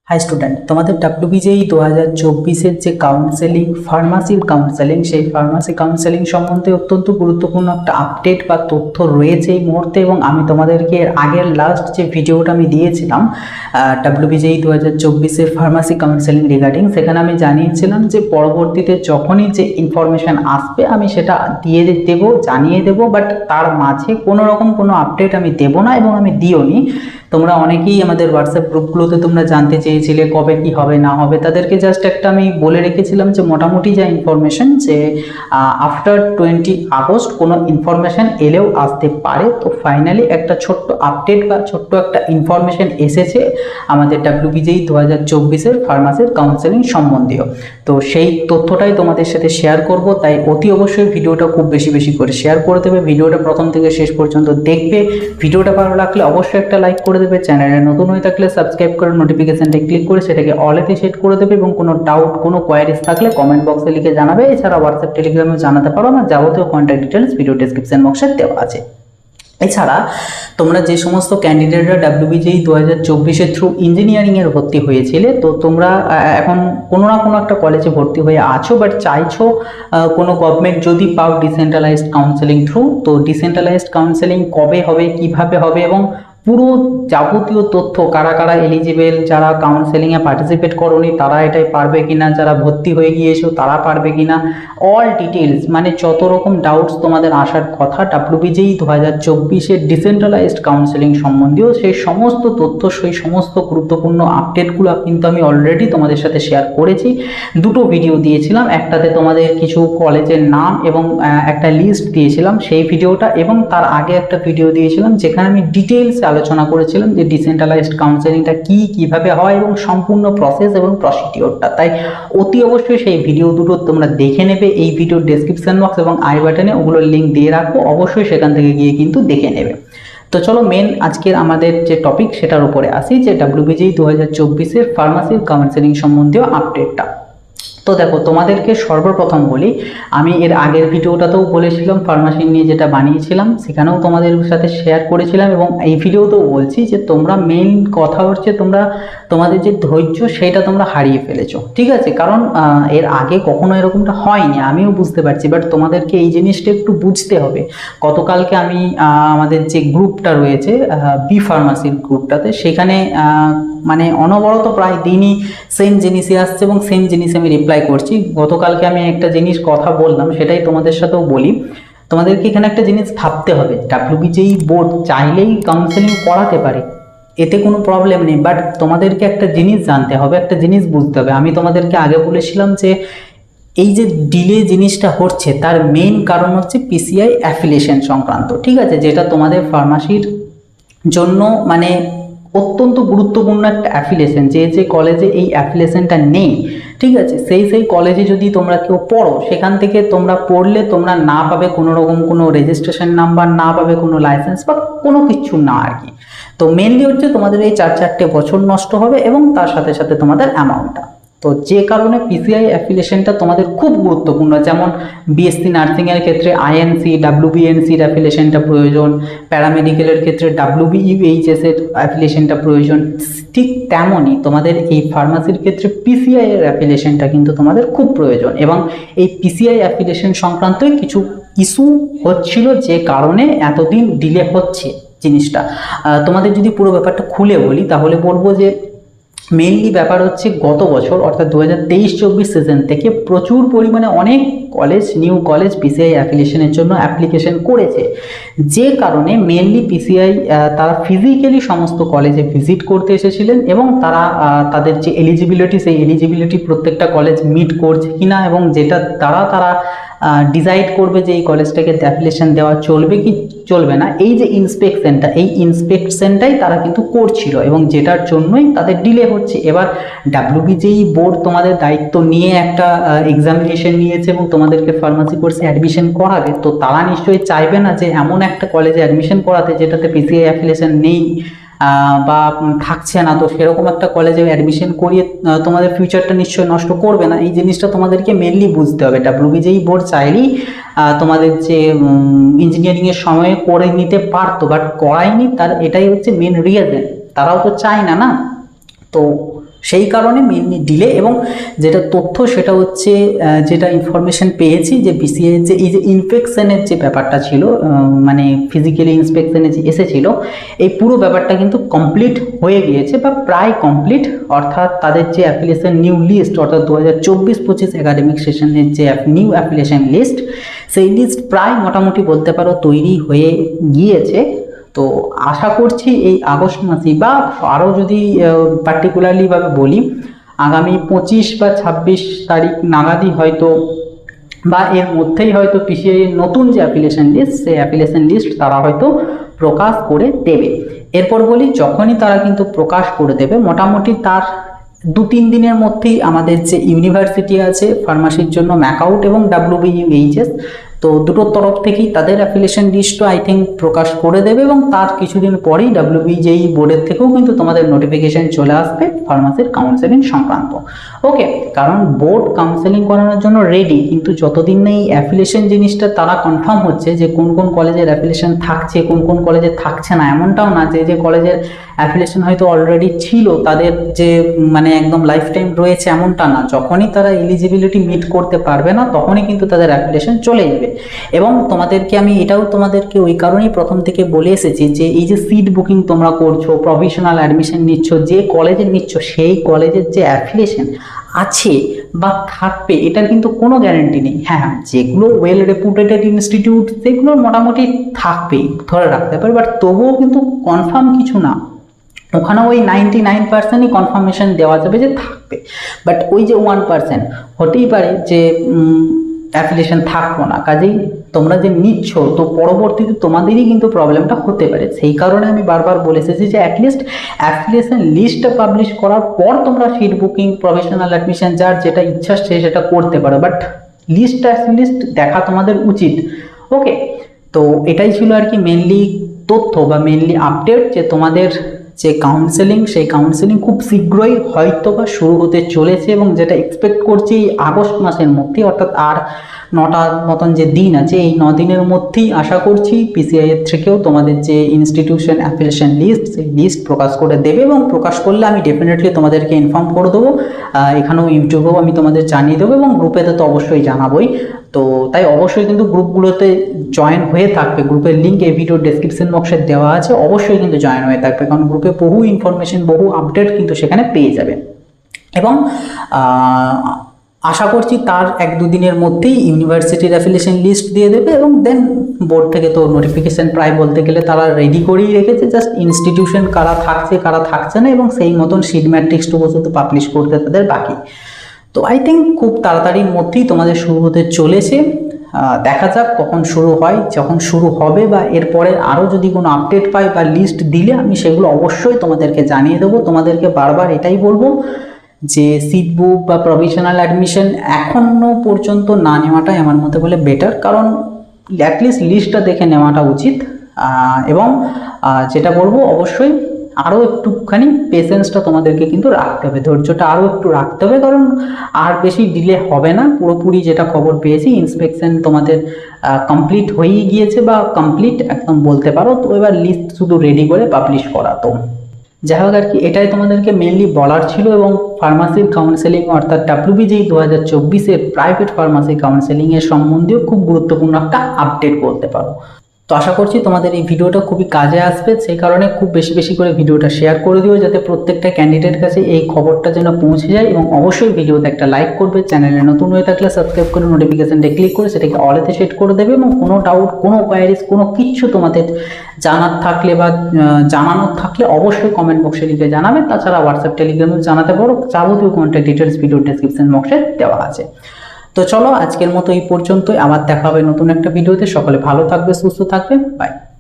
High student, তোমাদের WBJEE 2024-এর যে counselling, ফার্মাসির counselling, সেই ফার্মাসি কাউন্সেলিং সম্বন্ধে অত্যন্ত গুরুত্বপূর্ণ একটা আপডেট বা তথ্য রয়েছে এই মুহূর্তে। এবং আমি তোমাদেরকে আগের লাস্ট যে ভিডিওটা আমি দিয়েছিলাম ডাব্লিউবিজেই 2024-এর ফার্মাসি কাউন্সেলিং রিগার্ডিং, সেখানে আমি জানিয়েছিলাম যে পরবর্তীতে যখনই যে ইনফরমেশান আসবে আমি সেটা জানিয়ে দেবো, বাট তার মাঝে কোনো রকম কোনো আপডেট আমি দেবো না এবং আমি দিওনি। তোমরা অনেকেই আমাদের হোয়াটসঅ্যাপ গ্রুপগুলোতে তোমরা জানতে চেয়েছিলে কবে কি হবে না হবে, তাদেরকে জাস্ট একটা আমি বলে রেখেছিলাম যে মোটামুটি যা ইনফরমেশন, যে আফটার 20 আগস্ট কোনো ইনফরমেশন এলেও আসতে পারে। তো ফাইনালি একটা ছোট্ট আপডেট বা ছোট্ট একটা ইনফরমেশন এসেছে আমাদের ডাব্লিউবিজেই 2024-এর ফার্মাসির কাউন্সেলিং সম্বন্ধীয়। তো সেই তথ্যটাই তোমাদের সাথে শেয়ার করব, তাই অতি অবশ্যই ভিডিওটা খুব বেশি বেশি করে শেয়ার করে দেবে। ভিডিওটা প্রথম থেকে শেষ পর্যন্ত দেখবে। ভিডিওটা ভালো লাগলে অবশ্যই একটা লাইক করে দেবে। চ্যানেলে নতুন হয়ে থাকলে সাবস্ক্রাইব করে নোটিফিকেশনটা ক্লিক করে সেটাকে অলেতে সেট করে দেবে এবং কোনো ডাউট, কোনো কোয়ারিজ থাকলে কমেন্ট বক্সে লিখে জানাবে। এছাড়া হোয়াটসঅ্যাপ, টেলিগ্রামেও জানাতে পারো। আমার যাবতীয় কন্ট্যাক্ট ডিটেলস ভিডিও ডেসক্রিপশন বক্সে দেওয়া আছে। এছাড়া তোমরা যে সমস্ত ক্যান্ডিডেটরা ডাব্লিউবিজেই 2024-এর থ্রু ইঞ্জিনিয়ারিংয়ের ভর্তি হয়েছিলে, তো তোমরা এখন কোনো না কোনো একটা কলেজে ভর্তি হয়ে আছো, বাট চাইছো কোনো গভর্নমেন্ট যদি পাও ডিসেন্ট্রালাইজড কাউন্সেলিং থ্রু, তো ডিসেন্ট্রালাইজড কাউন্সেলিং কবে হবে, কিভাবে হবে এবং পুরো যাবতীয় তথ্য, কারা কারা এলিজিবেল, যারা কাউন্সেলিংয়ে পার্টিসিপেট করোনি তারা এটাই পারবে কিনা, যারা ভর্তি হয়ে গিয়েছো তারা পারবে কিনা, অল ডিটেলস, মানে যত রকম ডাউটস তোমাদের আসার কথা ডাব্লিউবিজেই 2024-এর ডিসেন্ট্রালাইজড কাউন্সেলিং সম্বন্ধীয়, সেই সমস্ত তথ্য, সেই সমস্ত গুরুত্বপূর্ণ আপডেটগুলো কিন্তু আমি অলরেডি তোমাদের সাথে শেয়ার করেছি। দুটো ভিডিও দিয়েছিলাম, একটাতে তোমাদের কিছু কলেজের নাম এবং একটা লিস্ট দিয়েছিলাম সেই ভিডিওটা, এবং তার আগে একটা ভিডিও দিয়েছিলাম যেখানে আমি ডিটেলস আলোচনা করেছিলাম যে ডিসেন্ট্রালাইজড কাউন্সেলিংটা কি, কিভাবে হয় এবং সম্পূর্ণ প্রসেস এবং প্রসিডিওরটা। তাই অতি অবশ্যই সেই ভিডিও দুটো তোমরা দেখে নেবে। এই ভিডিওর ডেসক্রিপশন বক্স এবং আই বাটনে ওগুলোর লিঙ্ক দিয়ে রাখবো, অবশ্যই সেখান থেকে গিয়ে কিন্তু দেখে নেবে। তো চলো মেন আজকের আমাদের যে টপিক সেটার উপরে আসি, যে ডাব্লিউবিজেই 2024-এর ফার্মাসির কাউন্সেলিং সম্বন্ধীয় আপডেটটা। তো দেখো, তোমাদেরকে সর্বপ্রথম বলি, আমি এর আগের ভিডিওটাতেও বলেছিলাম ফার্মাসি নিয়ে যেটা বানিয়েছিলাম, সেখানেও তোমাদের সাথে শেয়ার করেছিলাম এবং এই ভিডিওতেও বলছি যে তোমরা মেইন কথা হচ্ছে তোমাদের যে ধৈর্য সেটা তোমরা হারিয়ে ফেলেছো, ঠিক আছে? কারণ এর আগে কখনো এরকমটা হয়নি, আমিও বুঝতে পারছি, বাট তোমাদেরকে এই জিনিসটা একটু বুঝতে হবে। গতকালকে আমি আমাদের যে গ্রুপটা রয়েছে বি ফার্মাসির গ্রুপটাতে, সেখানে মানে অনবরত প্রায় দিনই সেম জিনিসই আসছে এবং সেম জিনিস আমি রিপ্লাই করছি। গতকালকে আমি একটা জিনিস কথা বললাম, সেটাই তোমাদের সাথেও বলি। তোমাদেরকে এখানে একটা জিনিস ভাবতে হবে, ডাব্লিউবিজেই বোর্ড চাইলেই কাউন্সেলিং করাতে পারে, এতে কোনো প্রবলেম নেই, বাট তোমাদেরকে একটা জিনিস জানতে হবে, একটা জিনিস বুঝতে হবে। আমি তোমাদেরকে আগে বলেছিলাম যে এই যে ডিলে জিনিসটা হচ্ছে তার মেইন কারণ হচ্ছে পিসিআই অ্যাফিলিয়েশন সংক্রান্ত, ঠিক আছে? যেটা তোমাদের ফার্মাসির জন্য মানে অত্যন্ত গুরুত্বপূর্ণ একটা অ্যাফিলিয়েশন। যে কলেজে এই অ্যাফিলিয়েশনটা নেই, ঠিক আছে, সেই কলেজে যদি তোমরা কেউ পড়ো, সেখান থেকে তোমরা পড়লে তোমরা না পাবে কোনো রকম কোনো রেজিস্ট্রেশন নাম্বার, না পাবে কোনো লাইসেন্স বা কোনো কিছু না আর কি। তো মেনলি হচ্ছে তোমাদের এই 4 বছর নষ্ট হবে এবং তার সাথে সাথে তোমাদের অ্যামাউন্টটা। তো যে কারণে পিসিআই অ্যাফিলিয়েশনটা তোমাদের খুব গুরুত্বপূর্ণ, যেমন বিএসসি নার্সিংয়ের ক্ষেত্রে আইএনসি, ডাব্লিউবিএনসির অ্যাফিলিয়েশনটা প্রয়োজন, প্যারামেডিক্যালের ক্ষেত্রে ডাব্লিউবিইউএইচএসের অ্যাফিলিয়েশনটা প্রয়োজন, ঠিক তেমনই তোমাদের এই ফার্মাসির ক্ষেত্রে পিসিআই এর অ্যাফিলিয়েশনটা কিন্তু তোমাদের খুব প্রয়োজন। এবং এই পিসিআই অ্যাফিলিয়েশন সংক্রান্তই কিছু ইস্যু হচ্ছিল, যে কারণে এতদিন ডিলে হচ্ছে জিনিসটা। তোমাদের যদি পুরো ব্যাপারটা খুলে বলি তাহলে বলবো যে মেইনলি ব্যাপার হচ্ছে গত বছর অর্থাৎ 2023-24 সিজন থেকে প্রচুর পরিমাণে অনেক কলেজ, নিউ কলেজ পিসিআই অ্যাফিলিয়েশনের জন্য অ্যাপ্লিকেশন করেছে, যে কারণে মেইনলি পিসিআই তারা ফিজিক্যালি সমস্ত কলেজে ভিজিট করতে এসেছিলেন এবং তারা তাদের যে এলিজিবিলিটি, সেই এলিজিবিলিটি প্রত্যেকটা কলেজ মিট করছে কিনা এবং যেটা তারা ডিসাইড করবে যে এই কলেজটাকে অ্যাফিলিয়েশন দেওয়া চলবে কি চলবে না, এই যে ইন্সপেকশনটা, এই ইন্সপেকশনটাই তারা কিন্তু করছিল এবং যেটার জন্যই তাদের ডিলে হচ্ছে। এবার ডাব্লিউবিজেই বোর্ড তোমাদের দায়িত্ব নিয়ে একটা এক্সামিনেশন নিয়েছে এবং তোমাদেরকে ফার্মাসি কোর্সে অ্যাডমিশন করাবে, তো তারা নিশ্চয়ই চাইবে না যে এমন একটা কলেজে অ্যাডমিশন করাতে যেটাতে পিসিআই অ্যাফিলিয়েশন নেই বা থাকছে না। তো সেরকম একটা কলেজে অ্যাডমিশন করিয়ে তোমাদের ফিউচারটা নিশ্চয়ই নষ্ট করবে না, এই জিনিসটা তোমাদেরকে মেনলি বুঝতে হবে। ডাব্লিউবিজেই বোর্ড চাইলেই তোমাদের যে ইঞ্জিনিয়ারিংয়ের সময়ে করে নিতে পারতো, বাট করায়নি, তার এটাই হচ্ছে মেন রিজন। তারাও তো চায় না, না? তো সেই কারণে মেনলি ডিলে। এবং যেটা তথ্য সেটা হচ্ছে যেটা ইনফরমেশন পেয়েছি যে বিসিএ যে এই যে ইনফেকশনের যে ব্যাপারটা ছিল, মানে ফিজিক্যালি ইন্সপেকশনে যে এসেছিল, এই পুরো ব্যাপারটা কিন্তু কমপ্লিট হয়ে গিয়েছে বা প্রায় কমপ্লিট। অর্থাৎ তাদের যে অ্যাফিলিয়েশন নিউ লিস্ট, অর্থাৎ 2024-25 একাডেমিক সেশনের যে নিউ অ্যাফিলিয়েশন লিস্ট, সেই লিস্ট প্রায় মোটামুটি বলতে পারো তৈরি হয়ে গিয়েছে। তো আশা করছি এই আগস্ট মাসেই, বা আরও যদি পার্টিকুলারলি ভাবে বলি, আগামী 25 বা 26 তারিখ নাগাদই হয়তো, বা এর মধ্যেই হয়তো পিসিআই এর নতুন যে অ্যাফিলিয়েশন লিস্ট, সেই অ্যাফিলিয়েশন লিস্ট তারা হয়তো প্রকাশ করে দেবে। এরপর বলি, যখনই তারা কিন্তু প্রকাশ করে দেবে, মোটামুটি তার 2-3 দিনের মধ্যেই আমাদের যে ইউনিভার্সিটি আছে ফার্মাসির জন্য, ম্যাকআউট এবং WBUHS, তো দুটোর তরফ থেকেই তাদের অ্যাফিলিয়েশন লিস্টও আই থিঙ্ক প্রকাশ করে দেবে। এবং তার কিছুদিন পরেই WBJEE বোর্ডের থেকেও কিন্তু তোমাদের নোটিফিকেশন চলে আসবে ফার্মাসির কাউন্সেলিং সংক্রান্ত। ওকে, কারণ বোর্ড কাউন্সেলিং করানোর জন্য রেডি, কিন্তু যতদিন না এই অ্যাফিলিয়েশন জিনিসটা তারা কনফার্ম হচ্ছে যে কোন কোন কলেজের অ্যাফিলিয়েশন থাকছে, কোন কোন কলেজে থাকছে না, এমনটাও না যে যে কলেজের অ্যাফিলিয়েশন হয়তো অলরেডি ছিল তাদের যে মানে একদম লাইফ টাইম রয়েছে, এমনটা না। যখনই তারা এলিজিবিলিটি মিট করতে পারবে না, তখনই কিন্তু তাদের অ্যাফিলিয়েশন চলে যাবে। এবং তোমাদেরকে আমি এটাও তোমাদেরকে ওই কারণেই প্রথম থেকে বলে এসেছি যে এই যে সিট বুকিং তোমরা করছো, প্রভিশনাল অ্যাডমিশন নিচ্ছ, যে কলেজে নিচ্ছ সেই কলেজের যে অ্যাফিলিয়েশন আছে বা থাকবে, এটার কিন্তু কোনো গ্যারেন্টি নেই। হ্যাঁ, যেগুলো ওয়েল রেপুটেটেড ইনস্টিটিউট সেগুলো মোটামুটি থাকবেই, ধরে রাখতে পারে, বাট তবুও কিন্তু কনফার্ম কিছু না। ওখানে ওই 99%ই কনফার্মেশন দেওয়া যাবে যে থাকবে, বাট ওই যে 1% হতেই পারে যে অ্যাফিলিয়েশন থাকবো না। কাজেই তোমরা যে নিচ্ছ, তো পরবর্তীতে তোমাদেরই কিন্তু প্রবলেমটা হতে পারে। সেই কারণে আমি বারবার বলে এসেছি যে অ্যাটলিস্ট অ্যাফিলিয়েশন লিস্টটা পাবলিশ করার পর তোমরা সিট বুকিং, প্রফেশনাল অ্যাডমিশন, যার যেটা ইচ্ছা সে সেটা করতে পারো, বাট লিস্টটা অ্যাটলিস্ট দেখা তোমাদের উচিত। ওকে, তো এটাই ছিল আর কি মেনলি তথ্য বা মেনলি আপডেট, যে তোমাদের যে কাউন্সেলিং, সেই কাউন্সেলিং খুব শীঘ্রই হয়তো বা শুরু হতে চলেছে। এবং যেটা এক্সপেক্ট করছি আগস্ট মাসের মধ্যে, অর্থাৎ আর 9টা মতন যে দিন আছে, এই 9 দিনের মধ্যেই আশা করছি পিসিআই এর থেকেও তোমাদের যে ইনস্টিটিউশন অ্যাফিলিয়েশন লিস্ট, সেই লিস্ট প্রকাশ করে দেবে। এবং প্রকাশ করলে আমি ডেফিনেটলি তোমাদেরকে ইনফর্ম করে দেবো, এখানেও ইউটিউবেও আমি তোমাদের জানিয়ে দেবো, এবং গ্রুপেতে তো অবশ্যই জানাবোই। তো তাই অবশ্যই কিন্তু গ্রুপগুলোতে জয়েন হয়ে থাকবে। গ্রুপের লিঙ্ক এই ভিডিও ডেসক্রিপশন বক্সে দেওয়া আছে, অবশ্যই কিন্তু জয়েন হয়ে থাকবে, কারণ গ্রুপে বহু ইনফরমেশন, বহু আপডেট কিন্তু সেখানে পেয়ে যাবে। এবং আশা করছি তার 1-2 দিনের মধ্যেই ইউনিভার্সিটির অ্যাফিলিয়েশন লিস্ট দিয়ে দেবে। এবং দেন বোর্ড থেকে তো নোটিফিকেশন প্রায় বলতে গেলে তারা রেডি করেই রেখেছে, জাস্ট ইনস্টিটিউশন কারা থাকছে কারা থাকছে না, এবং সেই মতন সিট ম্যাট্রিক্সটুকু পর্যন্ত পাবলিশ করতে তাদের বাকি। তো আই থিঙ্ক খুব তাড়াতাড়ির মধ্যেই তোমাদের শুরু হতে চলেছে। দেখা যাক কখন শুরু হয়, যখন শুরু হবে বা এরপরে আরও যদি কোনো আপডেট পাই বা লিস্ট দিলে আমি সেগুলো অবশ্যই তোমাদেরকে জানিয়ে দেবো। তোমাদেরকে বারবার এটাই বলবো যে সিট বুক বা প্রভিশনাল অ্যাডমিশন এখনও পর্যন্ত না নেওয়াটাই আমার মতে বলে বেটার, কারণ অ্যাটলিস্ট লিস্টটা দেখে নেওয়াটা উচিত। এবং যেটা বলবো, অবশ্যই আরও একটুখানি পেশেন্সটা তোমাদেরকে কিন্তু রাখতে হবে, ধৈর্যটা আরও একটু রাখতে হবে, কারণ আর বেশি ডিলে হবে না। পুরোপুরি যেটা খবর পেয়েছি, ইন্সপেকশন তোমাদের কমপ্লিট হয়েই গিয়েছে বা কমপ্লিট একদম বলতে পারো। তো এবার লিস্ট শুধু রেডি করে পাবলিশ করা। তো যাই হোক আর কি, এটাই তোমাদেরকে মেনলি বলার ছিল। এবং ফার্মাসির কাউন্সেলিং, অর্থাৎ WBJEE 2024-এর প্রাইভেট ফার্মাসি কাউন্সেলিংয়ের সম্বন্ধেও খুব গুরুত্বপূর্ণ একটা আপডেট বলতে পারো। তো আশা করছি তোমাদের এই ভিডিওটা খুবই কাজে আসবে, সেই কারণে খুব বেশি বেশি করে ভিডিওটা শেয়ার করে দিও, যাতে প্রত্যেকটা ক্যান্ডিডেট কাছে এই খবরটা যেন পৌঁছে যায়। এবং অবশ্যই ভিডিওতে একটা লাইক করবে, চ্যানেলে নতুন হয়ে থাকলে সাবস্ক্রাইব করে নোটিফিকেশনটা ক্লিক করে সেটাকে অলেতে সেট করে দেবে। এবং কোনো ডাউট, কোনো কোয়ারিজ, কোনো কিচ্ছু তোমাদের জানার থাকলে বা জানানোর থাকলে অবশ্যই কমেন্ট বক্সে লিখে জানাবে। তাছাড়া হোয়াটসঅ্যাপ, টেলিগ্রামে জানাতে পারো, যাবতীয় কন্ট্যাক্ট ডিটেলস ভিডিও ডেসক্রিপশন বক্সে দেওয়া আছে। তো চলো আজকের মতো এই পর্যন্তই, আবার দেখা হবে নতুন একটা ভিডিওতে। সকলে ভালো থাকবে, সুস্থ থাকবে, বাই।